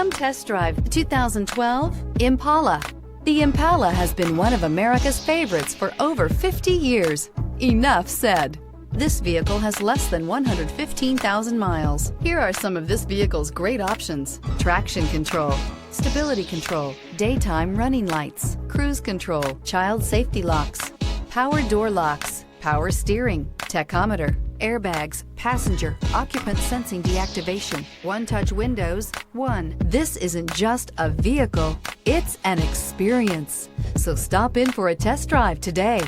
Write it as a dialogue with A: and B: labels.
A: Come test drive the 2012 Impala. The Impala has been one of America's favorites for over 50 years. Enough said. This vehicle has less than 115,000 miles. Here are some of this vehicle's great options: traction control, stability control, daytime running lights, cruise control, child safety locks, power door locks, power steering, tachometer, airbags, passenger, occupant sensing deactivation, one-touch windows. This isn't just a vehicle, it's an experience. So stop in for a test drive today.